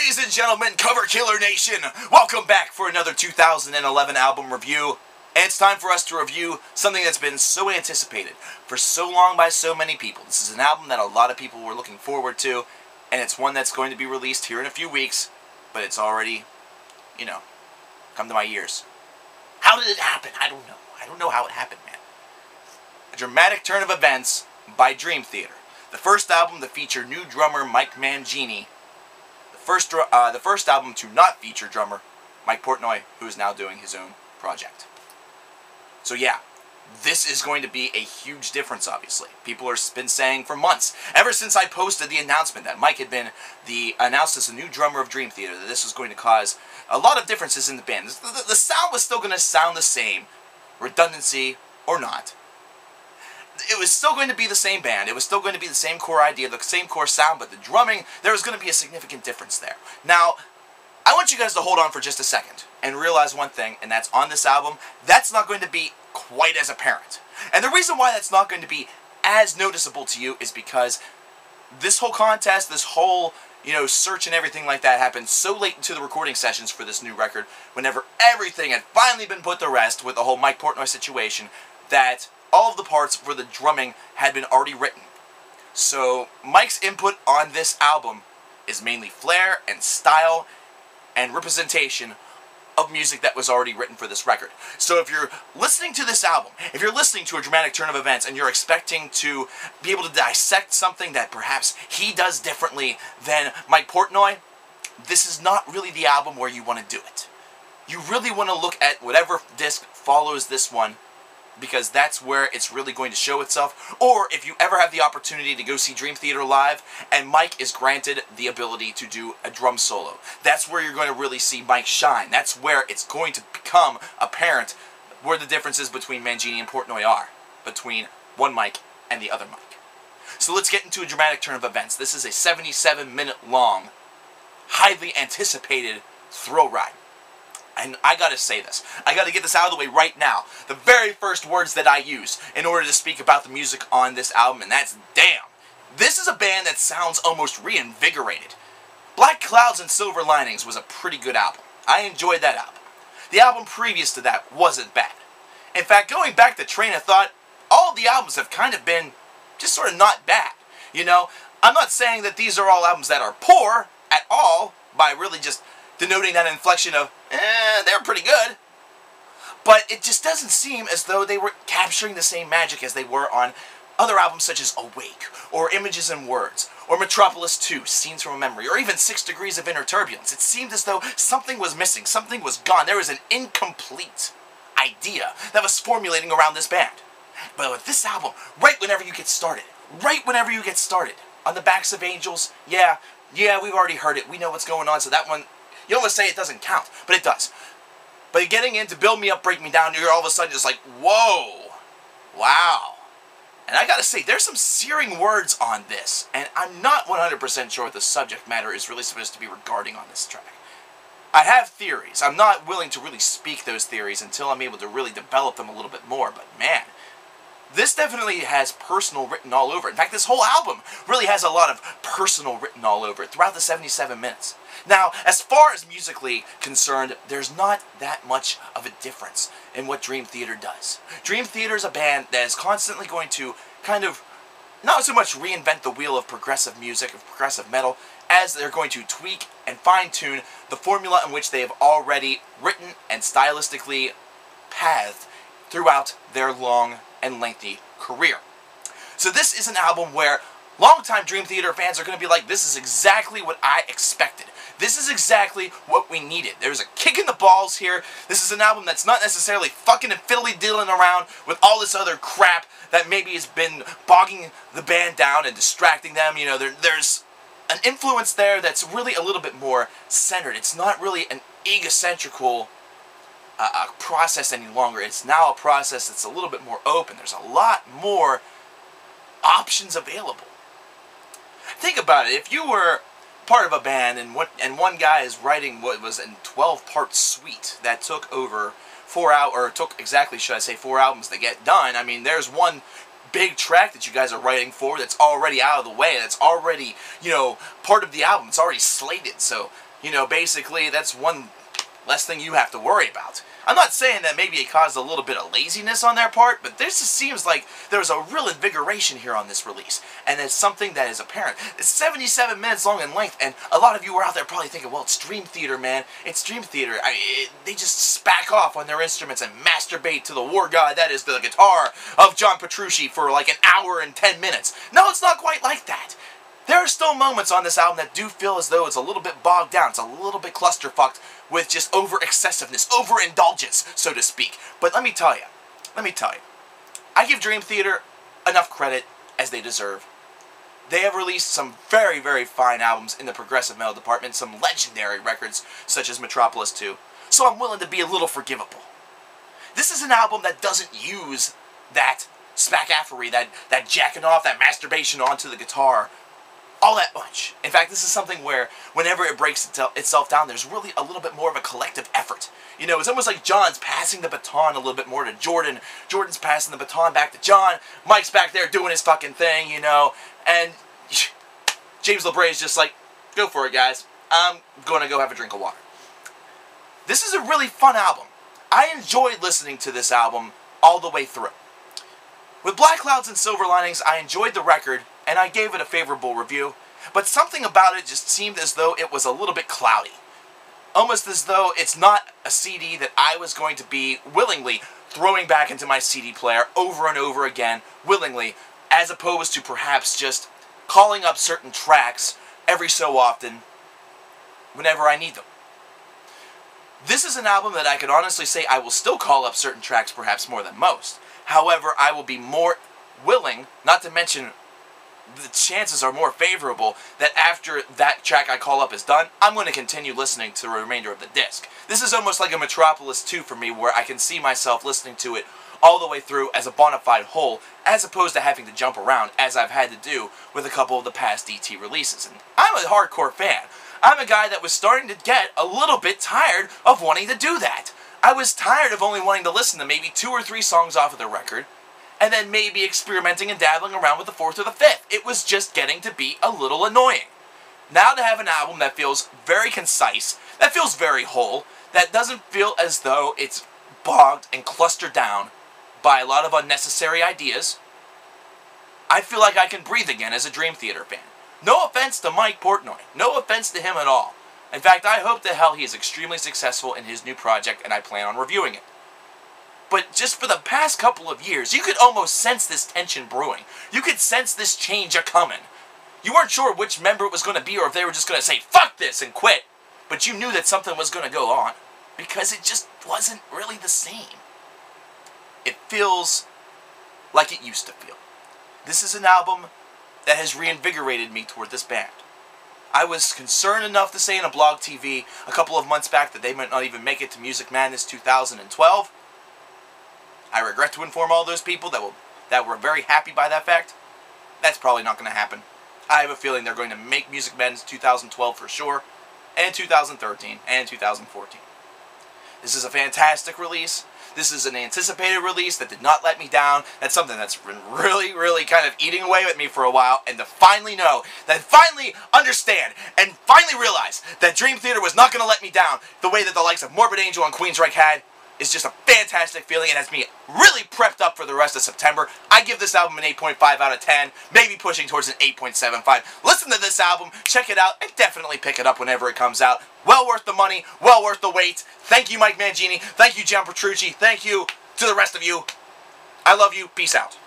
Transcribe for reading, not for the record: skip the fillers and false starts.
Ladies and gentlemen, Cover Killer Nation, welcome back for another 2011 album review. And it's time for us to review something that's been so anticipated for so long by so many people. This is an album that a lot of people were looking forward to, and it's one that's going to be released here in a few weeks, but it's already, come to my ears. How did it happen? I don't know. I don't know how it happened, man. A dramatic turn of events by Dream Theater. The first album to feature new drummer Mike Mangini. The first album to not feature drummer Mike Portnoy, who is now doing his own project. So yeah, this is going to be a huge difference, obviously. People have been saying for months, ever since I posted the announcement that Mike had been announced as the new drummer of Dream Theater, that this was going to cause a lot of differences in the band. The sound was still going to sound the same, redundancy or not. It was still going to be the same band. It was still going to be the same core idea, the same core sound, but the drumming, there was going to be a significant difference there. Now, I want you guys to hold on for just a second and realize one thing, and that's on this album, that's not going to be quite as apparent. And the reason why that's not going to be as noticeable to you is because this whole contest, this whole, search and everything like that happened so late into the recording sessions for this new record, whenever everything had finally been put to rest with the whole Mike Portnoy situation, that all of the parts for the drumming had been already written. So Mike's input on this album is mainly flair and style and representation of music that was already written for this record. So if you're listening to this album, if you're listening to A Dramatic Turn of Events and you're expecting to be able to dissect something that perhaps he does differently than Mike Portnoy, this is not really the album where you want to do it. You really want to look at whatever disc follows this one, because that's where it's really going to show itself. Or if you ever have the opportunity to go see Dream Theater live, and Mike is granted the ability to do a drum solo, that's where you're going to really see Mike shine. That's where it's going to become apparent where the differences between Mangini and Portnoy are, between one Mike and the other Mike. So let's get into A Dramatic Turn of Events. This is a 77-minute long, highly anticipated thrill ride. And I gotta say this. I gotta get this out of the way right now. The very first words that I use in order to speak about the music on this album, and that's damn. This is a band that sounds almost reinvigorated. Black Clouds and Silver Linings was a pretty good album. I enjoyed that album. The album previous to that wasn't bad. In fact, going back to Train of Thought, all of the albums have kind of been just sort of not bad. I'm not saying that these are all albums that are poor at all, by really just denoting that inflection of, they're pretty good. But it just doesn't seem as though they were capturing the same magic as they were on other albums such as Awake, or Images and Words, or Metropolis 2, Scenes from a Memory, or even 6 Degrees of Inner Turbulence. It seemed as though something was missing, something was gone. There was an incomplete idea that was formulating around this band. But with this album, right whenever you get started, on the Backs of Angels, yeah, we've already heard it, we know what's going on, so that one, you almost say it doesn't count, but it does. But getting into Build Me Up, Break Me Down, you're all of a sudden just like, whoa, wow. And I gotta say, there's some searing words on this, and I'm not 100% sure what the subject matter is really supposed to be regarding on this track. I have theories. I'm not willing to really speak those theories until I'm able to really develop them a little bit more, but man, this definitely has personal written all over it. In fact, this whole album really has a lot of personal written all over it throughout the 77 minutes. Now, as far as musically concerned, there's not that much of a difference in what Dream Theater does. Dream Theater is a band that is constantly going to kind of, not so much reinvent the wheel of progressive music, of progressive metal, as they're going to tweak and fine-tune the formula in which they have already written and stylistically pathed throughout their long and lengthy career. So this is an album where longtime Dream Theater fans are going to be like, this is exactly what I expected. This is exactly what we needed. There's a kick in the balls here. This is an album that's not necessarily fucking and fiddly-diddling around with all this other crap that maybe has been bogging the band down and distracting them. There's an influence there that's really a little bit more centered. It's not really an egocentrical process any longer. It's now a process that's a little bit more open. There's a lot more options available. Think about it. If you were part of a band and one guy is writing what was a 12-part suite that took over 4 hours, or took exactly, should I say, 4 albums to get done. I mean, there's one big track that you guys are writing for that's already out of the way, that's already, part of the album. It's already slated. So You know, basically, that's one less thing you have to worry about. I'm not saying that maybe it caused a little bit of laziness on their part, but this just seems like there's a real invigoration here on this release, and it's something that is apparent. It's 77 minutes long in length, and a lot of you were out there probably thinking, well, it's Dream Theater, man. It's Dream Theater. They just spack off on their instruments and masturbate to the war god that is the guitar of John Petrucci for like an hour and 10 minutes. No, it's not quite like that. There are still moments on this album that do feel as though it's a little bit bogged down. It's a little bit clusterfucked with just over-excessiveness, over-indulgence, so to speak. But let me tell you, I give Dream Theater enough credit as they deserve. They have released some very, very fine albums in the progressive metal department, some legendary records such as Metropolis 2, so I'm willing to be a little forgivable. This is an album that doesn't use that spackaffery, that jacking off, that masturbation onto the guitar all that much. In fact, this is something where whenever it breaks itself down, there's really a little bit more of a collective effort. You know, it's almost like John's passing the baton a little bit more to Jordan. Jordan's passing the baton back to John. Mike's back there doing his fucking thing, you know. And James LeBray is just like, go for it, guys. I'm going to go have a drink of water. This is a really fun album. I enjoyed listening to this album all the way through. With Black Clouds and Silver Linings, I enjoyed the record, and I gave it a favorable review, but something about it just seemed as though it was a little bit cloudy. Almost as though it's not a CD that I was going to be willingly throwing back into my CD player over and over again, willingly, as opposed to perhaps just calling up certain tracks every so often whenever I need them. This is an album that I could honestly say I will still call up certain tracks perhaps more than most. However, I will be more willing, not to mention the chances are more favorable that after that track I call up is done, I'm going to continue listening to the remainder of the disc. This is almost like a Metropolis 2 for me, where I can see myself listening to it all the way through as a bona fide whole, as opposed to having to jump around, as I've had to do with a couple of the past DT releases. And I'm a hardcore fan. I'm a guy that was starting to get a little bit tired of wanting to do that. I was tired of only wanting to listen to maybe 2 or 3 songs off of the record, and then maybe experimenting and dabbling around with the 4th or the 5th. It was just getting to be a little annoying. Now to have an album that feels very concise, that feels very whole, that doesn't feel as though it's bogged and clustered down by a lot of unnecessary ideas, I feel like I can breathe again as a Dream Theater fan. No offense to Mike Portnoy. No offense to him at all. In fact, I hope to hell he is extremely successful in his new project, and I plan on reviewing it. But just for the past couple of years, you could almost sense this tension brewing. You could sense this change a-coming. You weren't sure which member it was going to be, or if they were just going to say, fuck this, and quit. But you knew that something was going to go on, because it just wasn't really the same. It feels like it used to feel. This is an album that has reinvigorated me toward this band. I was concerned enough to say in a blog TV a couple of months back that they might not even make it to Music Madness 2012. I regret to inform all those people that were very happy by that fact. That's probably not going to happen. I have a feeling they're going to make Music Madness 2012 for sure, and 2013, and 2014. This is a fantastic release. This is an anticipated release that did not let me down. That's something that's been really, really kind of eating away with me for a while. And to finally know, that finally understand, and finally realize that Dream Theater was not going to let me down the way that the likes of Morbid Angel and Queensryche had, is just a fantastic feeling, and has me really prepped up for the rest of September. I give this album an 8.5 out of 10, maybe pushing towards an 8.75. Listen to this album, check it out, and definitely pick it up whenever it comes out. Well worth the money, well worth the wait. Thank you, Mike Mangini. Thank you, John Petrucci. Thank you to the rest of you. I love you. Peace out.